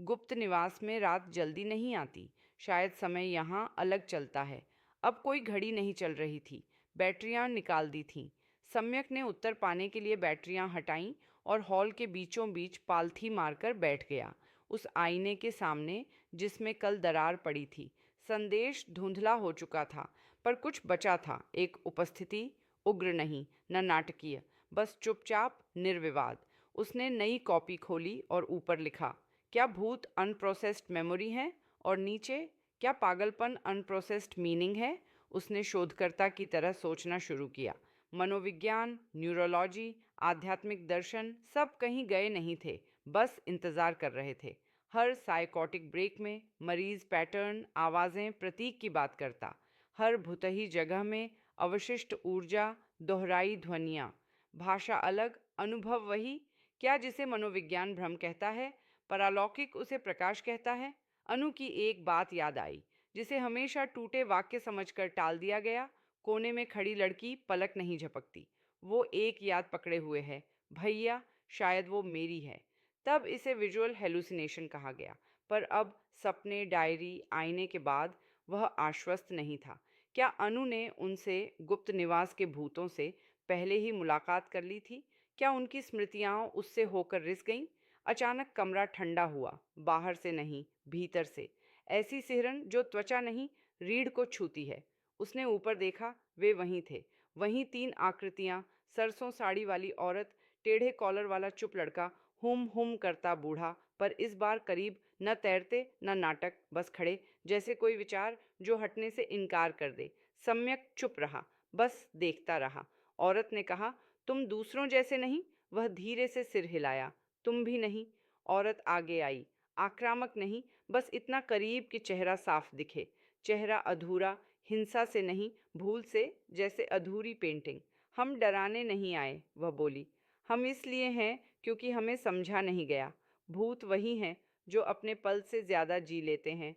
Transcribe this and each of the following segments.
गुप्त निवास में रात जल्दी नहीं आती। शायद समय यहाँ अलग चलता है। अब कोई घड़ी नहीं चल रही थी। बैटरियां निकाल दी थीं। सम्यक ने उत्तर पाने के लिए बैटरियां हटाईं और हॉल के बीचों बीच पालथी मारकर बैठ गया, उस आईने के सामने जिसमें कल दरार पड़ी थी। संदेश धुंधला हो चुका था, पर कुछ बचा था। एक उपस्थिति, उग्र नहीं, न नाटकीय, बस चुपचाप, निर्विवाद। उसने नई कॉपी खोली और ऊपर लिखा, क्या भूत अनप्रोसेस्ड मेमोरी है? और नीचे, क्या पागलपन अनप्रोसेस्ड मीनिंग है? उसने शोधकर्ता की तरह सोचना शुरू किया। मनोविज्ञान, न्यूरोलॉजी, आध्यात्मिक दर्शन सब कहीं गए नहीं थे, बस इंतजार कर रहे थे। हर साइकोटिक ब्रेक में मरीज पैटर्न, आवाज़ें, प्रतीक की बात करता। हर भुतही जगह में अवशिष्ट ऊर्जा, दोहराई ध्वनियाँ। भाषा अलग, अनुभव वही। क्या जिसे मनोविज्ञान भ्रम कहता है, परालौकिक उसे प्रकाश कहता है। अनु की एक बात याद आई, जिसे हमेशा टूटे वाक्य समझकर टाल दिया गया। कोने में खड़ी लड़की पलक नहीं झपकती। वो एक याद पकड़े हुए है, भैया, शायद वो मेरी है। तब इसे विजुअल हेलुसिनेशन कहा गया। पर अब सपने, डायरी, आईने के बाद वह आश्वस्त नहीं था। क्या अनु ने उनसे, गुप्त निवास के भूतों से, पहले ही मुलाकात कर ली थी? क्या उनकी स्मृतियां उससे होकर रिस गईं? अचानक कमरा ठंडा हुआ, बाहर से नहीं, भीतर से। ऐसी सिहरन जो त्वचा नहीं, रीढ़ को छूती है। उसने ऊपर देखा, वे वहीं थे। वहीं तीन आकृतियां, सरसों साड़ी वाली औरत, टेढ़े कॉलर वाला चुप लड़का, हुम हुम करता बूढ़ा, पर इस बार करीब, न तैरते न नाटक, बस खड़े, जैसे कोई विचार जो हटने से इनकार कर दे। सम्यक चुप रहा, बस देखता रहा। औरत ने कहा, तुम दूसरों जैसे नहीं। वह धीरे से सिर हिलाया। तुम भी नहीं। औरत आगे आई, आक्रामक नहीं, बस इतना करीब कि चेहरा साफ दिखे। चेहरा अधूरा, हिंसा से नहीं, भूल से, जैसे अधूरी पेंटिंग। हम डराने नहीं आए, वह बोली। हम इसलिए हैं क्योंकि हमें समझा नहीं गया। भूत वही हैं जो अपने पल से ज्यादा जी लेते हैं।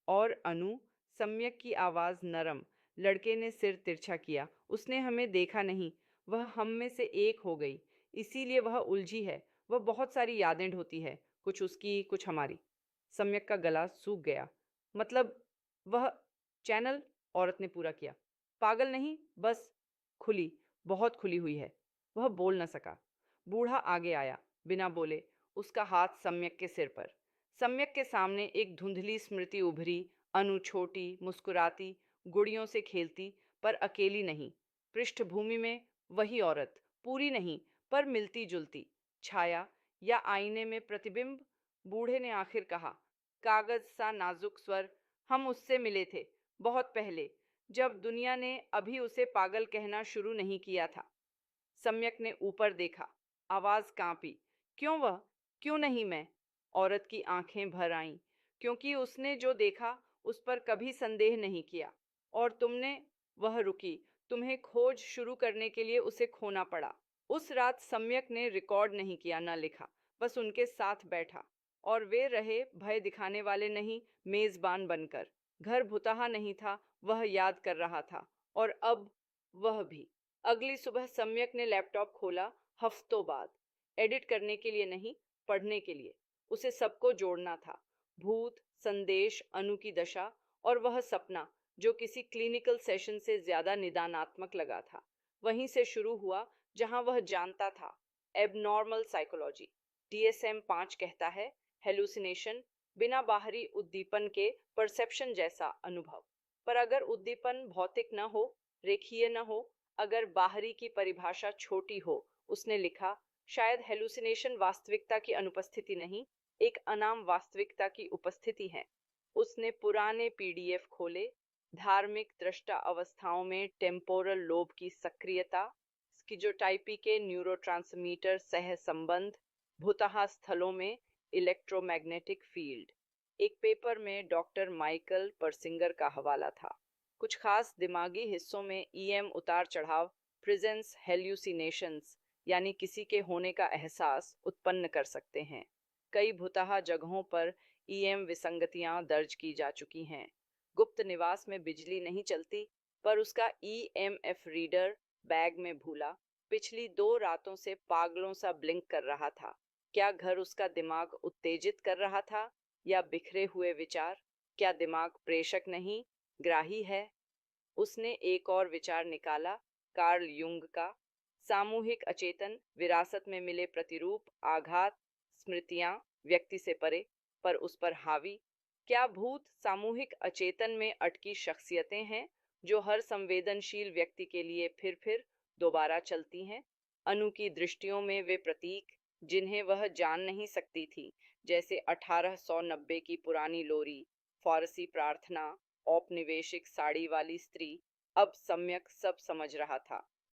और अनु, सम्यक की आवाज़ नरम। लड़के ने सिर तिरछा किया। उसने हमें देखा नहीं। वह हम में से एक हो गई। इसीलिए वह उलझी है। वह बहुत सारी यादें ढोती है, कुछ उसकी, कुछ हमारी। सम्यक का गला सूख गया। मतलब, वह चैनल, औरत ने पूरा किया। पागल नहीं, बस खुली, बहुत खुली हुई है। वह बोल न सका। बूढ़ा आगे आया, बिना बोले, उसका हाथ सम्यक के सिर पर। सम्यक के सामने एक धुंधली स्मृति उभरी। अनु छोटी, मुस्कुराती, गुड़ियों से खेलती, पर अकेली नहीं। पृष्ठभूमि में वही औरत, पूरी नहीं, पर मिलती जुलती। छाया, या आईने में प्रतिबिंब। बूढ़े ने आखिर कहा, कागज सा नाजुक स्वर, हम उससे मिले थे, बहुत पहले, जब दुनिया ने अभी उसे पागल कहना शुरू नहीं किया था। सम्यक ने ऊपर देखा। आवाज कांपी। क्यों वह? क्यों नहीं मैं? औरत की आंखें भर आईं, क्योंकि उसने जो देखा उस पर कभी संदेह नहीं किया। और तुमने? वह रुकी। तुम्हें खोज शुरू करने के लिए उसे खोना पड़ा। उस रात सम्यक ने रिकॉर्ड नहीं किया, न लिखा, बस उनके साथ बैठा। और वे रहे, भय दिखाने वाले नहीं, मेजबान बनकर। घर भुतहा नहीं था, वह याद कर रहा था। और अब वह भी। अगली सुबह सम्यक ने लैपटॉप खोला, हफ्तों बाद। एडिट करने के लिए नहीं, पढ़ने के लिए। उसे सबको जोड़ना था। भूत, संदेश, अनु की दशा, और वह सपना जो किसी क्लिनिकल सेशन से ज्यादा निदानात्मक लगा था। वहीं से शुरू हुआ जहां वह जानता था। एबनॉर्मल साइकोलॉजी, DSM-5 कहता है, हेलुसिनेशन, बिना बाहरी उद्दीपन के परसेप्शन जैसा अनुभव। पर अगर उद्दीपन भौतिक न हो, रेखीय न हो, अगर बाहरी की परिभाषा छोटी हो, उसने लिखा, शायद हेलुसिनेशन वास्तविकता की अनुपस्थिति नहीं, एक अनाम वास्तविकता की उपस्थिति है। उसने पुराने PDF खोले। धार्मिक दृष्टा अवस्थाओं में टेम्पोरल लोब की सक्रियता, स्किजोटाइपी के न्यूरोट्रांसमीटर सह संबंध, भुतहा स्थलों में इलेक्ट्रोमैग्नेटिक फील्ड। एक पेपर में डॉक्टर माइकल परसिंगर का हवाला था। कुछ खास दिमागी हिस्सों में EM उतार चढ़ाव, प्रेजेंस हेल्यूसिनेशंस, यानी किसी के होने का एहसास उत्पन्न कर सकते हैं। कई भुतहा जगहों पर EM विसंगतियां दर्ज की जा चुकी हैं। गुप्त निवास में बिजली नहीं चलती, पर उसका EMF रीडर बैग में भूला, पिछली 2 रातों से पागलों सा ब्लिंक कर रहा था। क्या घर उसका दिमाग उत्तेजित कर रहा था या बिखरे हुए विचार? क्या दिमाग प्रेषक नहीं, ग्राही है? उसने एक और विचार निकाला, कार्ल युंग का। सामूहिक अचेतन, विरासत में मिले प्रतिरूप, आघात, स्मृतियां, व्यक्ति से परे, पर उस पर हावी। क्या भूत सामूहिक अचेतन में अटकी शख्सियतें हैं जो हर संवेदनशील व्यक्ति के लिए फिर दोबारा चलती हैं? अनु की दृष्टियों में वे प्रतीक, जिन्हें वह जान नहीं सकती थी, जैसे 1890 की पुरानी लोरी, फारसी प्रार्थना, औपनिवेशिक साड़ी वाली स्त्री, अब सम्यक सब समझ रहा था।